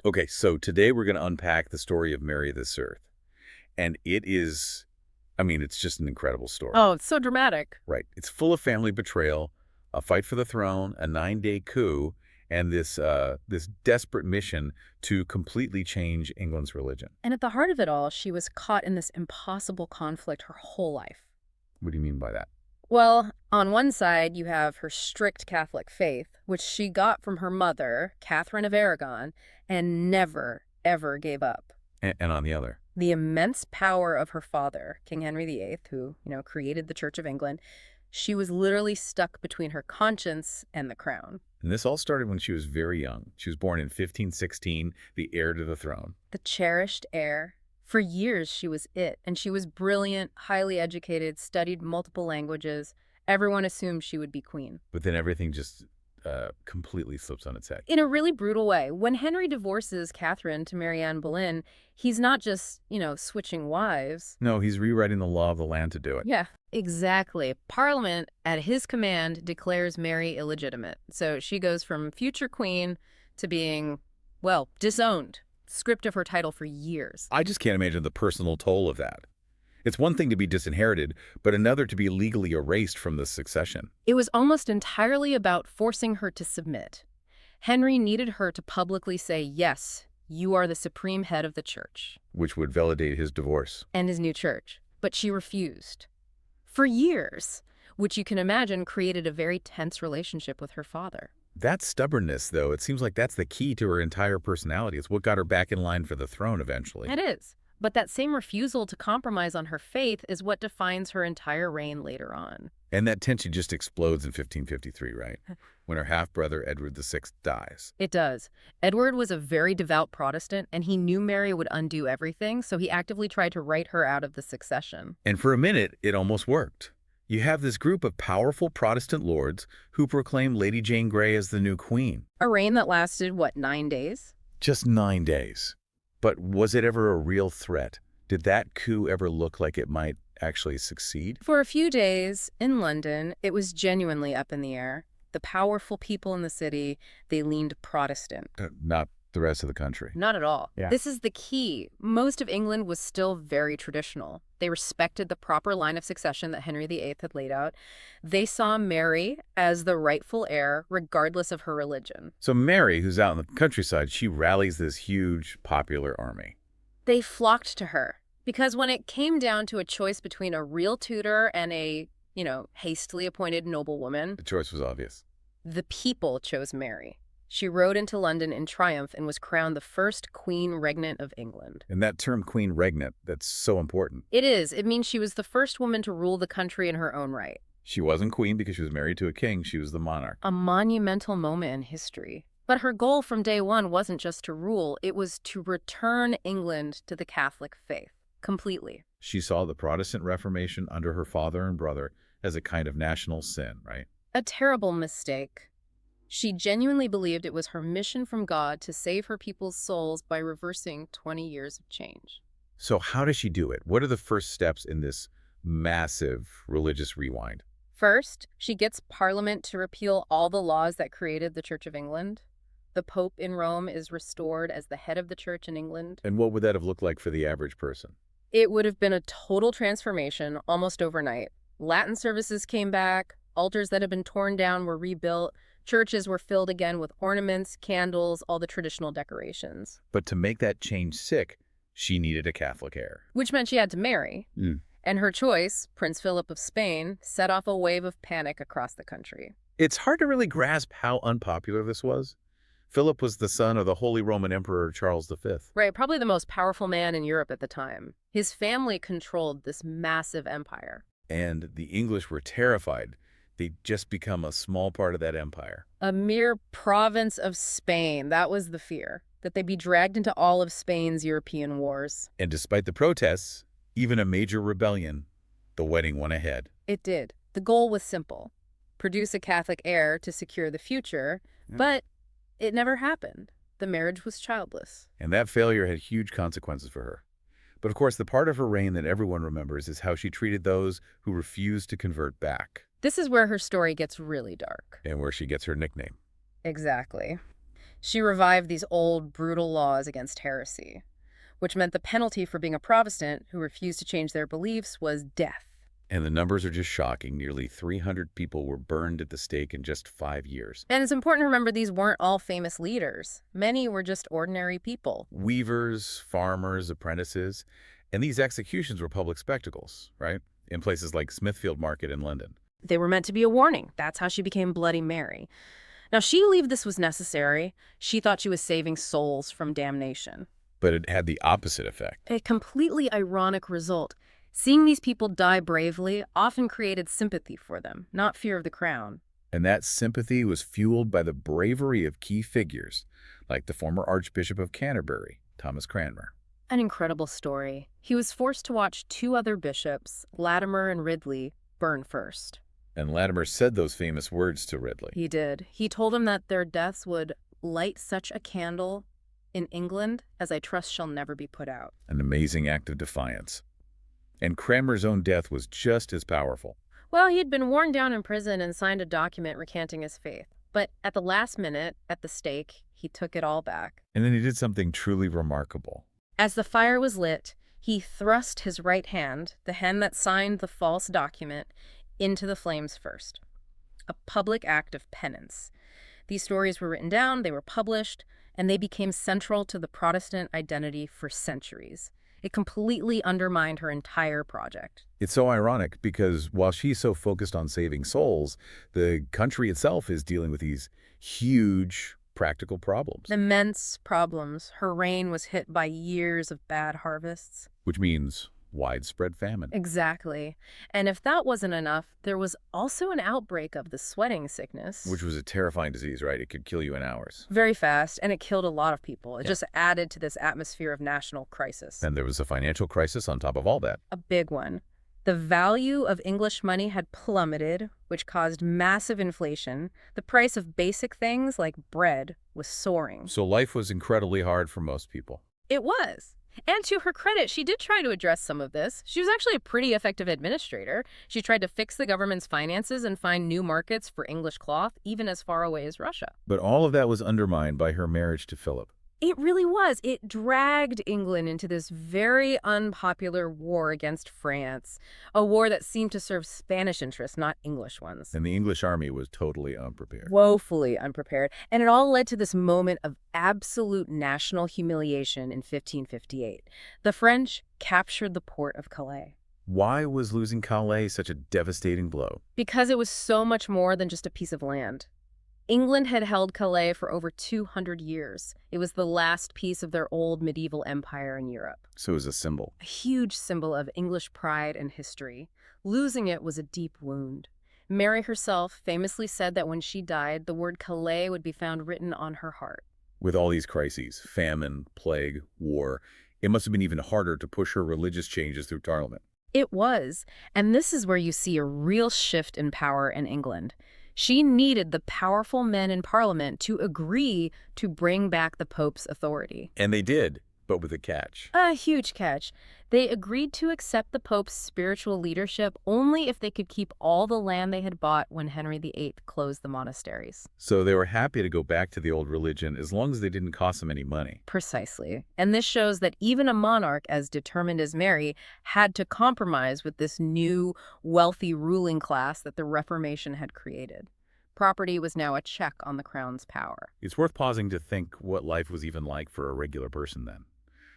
Okay, so today we're going to unpack the story of Mary this Earth. And it is, I mean, it's just an incredible story. Oh, it's so dramatic. Right. It's full of family betrayal, a fight for the throne, a 9-day coup, and this desperate mission to completely change England's religion. And at the heart of it all, she was caught in this impossible conflict her whole life. What do you mean by that? Well, on one side, you have her strict Catholic faith, which she got from her mother, Catherine of Aragon, and never, ever gave up. And on the other. The immense power of her father, King Henry VIII, who, created the Church of England, she was literally stuck between her conscience and the crown. And this all started when she was very young. She was born in 1516, the heir to the throne. The cherished heir. For years, she was it, and she was brilliant, highly educated, studied multiple languages. Everyone assumed she would be queen. But then everything just completely flips on its head. In a really brutal way. When Henry divorces Catherine to marry Anne Boleyn, he's not just, switching wives. No, he's rewriting the law of the land to do it. Yeah, exactly. Parliament, at his command, declares Mary illegitimate. So she goes from future queen to being, well, disowned. Stripped of her title for years. I just can't imagine the personal toll of that. It's one thing to be disinherited, but another to be legally erased from the succession. It was almost entirely about forcing her to submit. Henry needed her to publicly say, yes, you are the supreme head of the church. Which would validate his divorce. And his new church. But she refused. For years, which you can imagine created a very tense relationship with her father. That stubbornness, though, it seems like that's the key to her entire personality. It's what got her back in line for the throne eventually. It is. But that same refusal to compromise on her faith is what defines her entire reign later on. And that tension just explodes in 1553, right? When her half-brother Edward VI dies. It does. Edward was a very devout Protestant, and he knew Mary would undo everything, so he actively tried to write her out of the succession. And for a minute, it almost worked. You have this group of powerful Protestant lords who proclaim Lady Jane Grey as the new queen. A reign that lasted, 9 days? Just 9 days. But was it ever a real threat? Did that coup ever look like it might actually succeed? For a few days, in London, it was genuinely up in the air. The powerful people in the city, they leaned Protestant. Not the rest of the country. Not at all. Yeah. This is the key. Most of England was still very traditional. They respected the proper line of succession that Henry VIII had laid out. They saw Mary as the rightful heir, regardless of her religion. So Mary, who's out in the countryside, she rallies this huge popular army. They flocked to her because when it came down to a choice between a real Tudor and a, hastily appointed noblewoman, The choice was obvious. the people chose Mary. She rode into London in triumph and was crowned the first Queen Regnant of England. And that term queen regnant, that's so important. It is. It means she was the first woman to rule the country in her own right. She wasn't queen because she was married to a king. She was the monarch. A monumental moment in history. But her goal from day one wasn't just to rule, it was to return England to the Catholic faith. Completely. She saw the Protestant Reformation under her father and brother as a kind of national sin, right? A terrible mistake. She genuinely believed it was her mission from God to save her people's souls by reversing 20 years of change. So how does she do it? What are the first steps in this massive religious rewind? First, she gets Parliament to repeal all the laws that created the Church of England. The Pope in Rome is restored as the head of the Church in England. And what would that have looked like for the average person? It would have been a total transformation almost overnight. Latin services came back, altars that had been torn down were rebuilt, churches were filled again with ornaments, candles, all the traditional decorations. But to make that change stick, she needed a Catholic heir. Which meant she had to marry. And her choice, Prince Philip of Spain, set off a wave of panic across the country. It's hard to really grasp how unpopular this was. Philip was the son of the Holy Roman Emperor Charles V. Right, probably the most powerful man in Europe at the time. His family controlled this massive empire. And the English were terrified. They'd just become a small part of that empire. A mere province of Spain, that was the fear. That they'd be dragged into all of Spain's European wars. And despite the protests, even a major rebellion, the wedding went ahead. It did. The goal was simple. Produce a Catholic heir to secure the future, but it never happened. The marriage was childless. And that failure had huge consequences for her. But of course, the part of her reign that everyone remembers is how she treated those who refused to convert back. This is where her story gets really dark. And where she gets her nickname. Exactly. She revived these old, brutal laws against heresy, which meant the penalty for being a Protestant who refused to change their beliefs was death. And the numbers are just shocking. Nearly 300 people were burned at the stake in just 5 years. And it's important to remember these weren't all famous leaders. Many were just ordinary people. Weavers, farmers, apprentices, and these executions were public spectacles, right? In places like Smithfield Market in London. They were meant to be a warning. That's how she became Bloody Mary. Now, she believed this was necessary. She thought she was saving souls from damnation. But it had the opposite effect. A completely ironic result. Seeing these people die bravely often created sympathy for them, not fear of the crown. And that sympathy was fueled by the bravery of key figures, like the former Archbishop of Canterbury, Thomas Cranmer. An incredible story. He was forced to watch two other bishops, Latimer and Ridley, burn first. And Latimer said those famous words to Ridley. He did. He told him that their deaths would light such a candle in England as I trust shall never be put out. An amazing act of defiance. And Cranmer's own death was just as powerful. Well, he'd been worn down in prison and signed a document recanting his faith. But at the last minute, at the stake, he took it all back. And then he did something truly remarkable. As the fire was lit, he thrust his right hand, the hand that signed the false document, into the flames first. A public act of penance. These stories were written down, they were published, and they became central to the Protestant identity for centuries. It completely undermined her entire project. It's so ironic because while she's so focused on saving souls, the country itself is dealing with these huge practical problems. Immense problems. Her reign was hit by years of bad harvests. Which means widespread famine. Exactly. And if that wasn't enough, there was also an outbreak of the sweating sickness. Which was a terrifying disease, right? It could kill you in hours. Very fast, and it killed a lot of people. It just added to this atmosphere of national crisis. And there was a financial crisis on top of all that. A big one. The value of English money had plummeted, which caused massive inflation. The price of basic things like bread was soaring. So life was incredibly hard for most people. It was. And to her credit, she did try to address some of this. She was actually a pretty effective administrator. She tried to fix the government's finances and find new markets for English cloth, even as far away as Russia. But all of that was undermined by her marriage to Philip. It really was. It dragged England into this very unpopular war against France, a war that seemed to serve Spanish interests, not English ones. And the English army was totally unprepared. Woefully unprepared. And it all led to this moment of absolute national humiliation in 1558. The French captured the port of Calais. Why was losing Calais such a devastating blow? Because it was so much more than just a piece of land. England had held Calais for over 200 years. It was the last piece of their old medieval empire in Europe. So it was a symbol. A huge symbol of English pride and history. Losing it was a deep wound. Mary herself famously said that when she died, the word Calais would be found written on her heart. With all these crises, famine, plague, war, it must have been even harder to push her religious changes through Parliament. It was. And this is where you see a real shift in power in England. She needed the powerful men in Parliament to agree to bring back the Pope's authority. And they did, but with a catch. A huge catch. They agreed to accept the Pope's spiritual leadership only if they could keep all the land they had bought when Henry VIII closed the monasteries. So they were happy to go back to the old religion as long as they didn't cost them any money. Precisely. And this shows that even a monarch as determined as Mary had to compromise with this new, wealthy ruling class that the Reformation had created. Property was now a check on the crown's power. It's worth pausing to think what life was even like for a regular person then.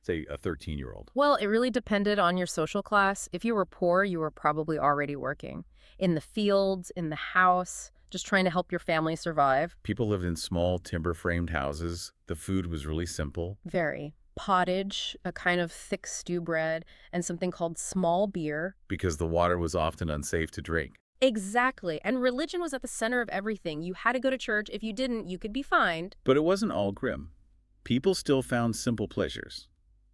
Say, a 13-year-old. Well, it really depended on your social class. If you were poor, you were probably already working. In the fields, in the house, just trying to help your family survive. People lived in small timber-framed houses. The food was really simple. Very. Pottage, a kind of thick stew bread, and something called small beer. Because the water was often unsafe to drink. Exactly. And religion was at the center of everything. You had to go to church. If you didn't, you could be fined. But it wasn't all grim. People still found simple pleasures.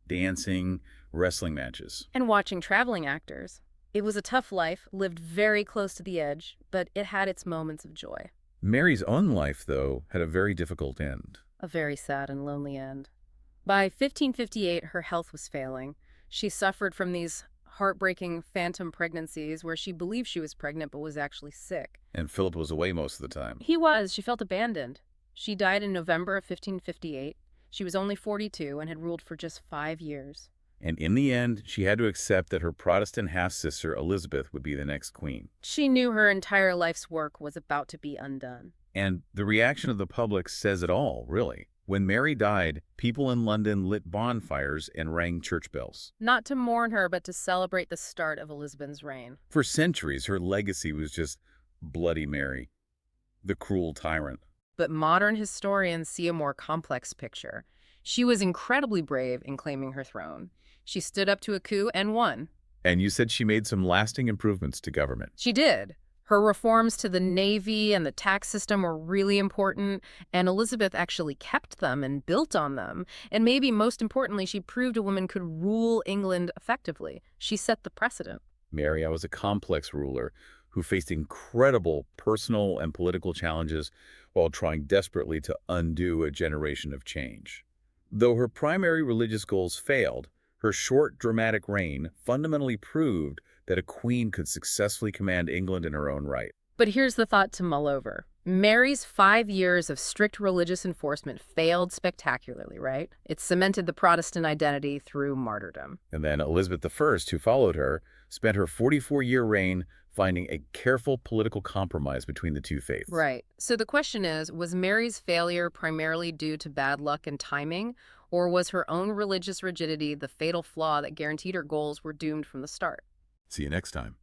Dancing, wrestling matches. And watching traveling actors. It was a tough life, lived very close to the edge, but it had its moments of joy. Mary's own life, though, had a very difficult end. A very sad and lonely end. By 1558, her health was failing. She suffered from these heartbreaking phantom pregnancies where she believed she was pregnant but was actually sick. And Philip was away most of the time. He was. She felt abandoned. She died in November of 1558. She was only 42 and had ruled for just 5 years. And in the end, she had to accept that her Protestant half-sister Elizabeth would be the next queen. She knew her entire life's work was about to be undone. And the reaction of the public says it all, really. When Mary died, people in London lit bonfires and rang church bells. Not to mourn her, but to celebrate the start of Elizabeth's reign. For centuries, her legacy was just Bloody Mary, the cruel tyrant. But modern historians see a more complex picture. She was incredibly brave in claiming her throne. She stood up to a coup and won. And you said she made some lasting improvements to government. She did. Her reforms to the Navy and the tax system were really important, and Elizabeth actually kept them and built on them. And maybe most importantly, she proved a woman could rule England effectively. She set the precedent. Mary was a complex ruler who faced incredible personal and political challenges while trying desperately to undo a generation of change. Though her primary religious goals failed, her short, dramatic reign fundamentally proved that a queen could successfully command England in her own right. But here's the thought to mull over. Mary's 5 years of strict religious enforcement failed spectacularly, right? It cemented the Protestant identity through martyrdom. And then Elizabeth I, who followed her, spent her 44-year reign finding a careful political compromise between the two faiths. Right. So the question is, was Mary's failure primarily due to bad luck and timing, or was her own religious rigidity the fatal flaw that guaranteed her goals were doomed from the start? See you next time.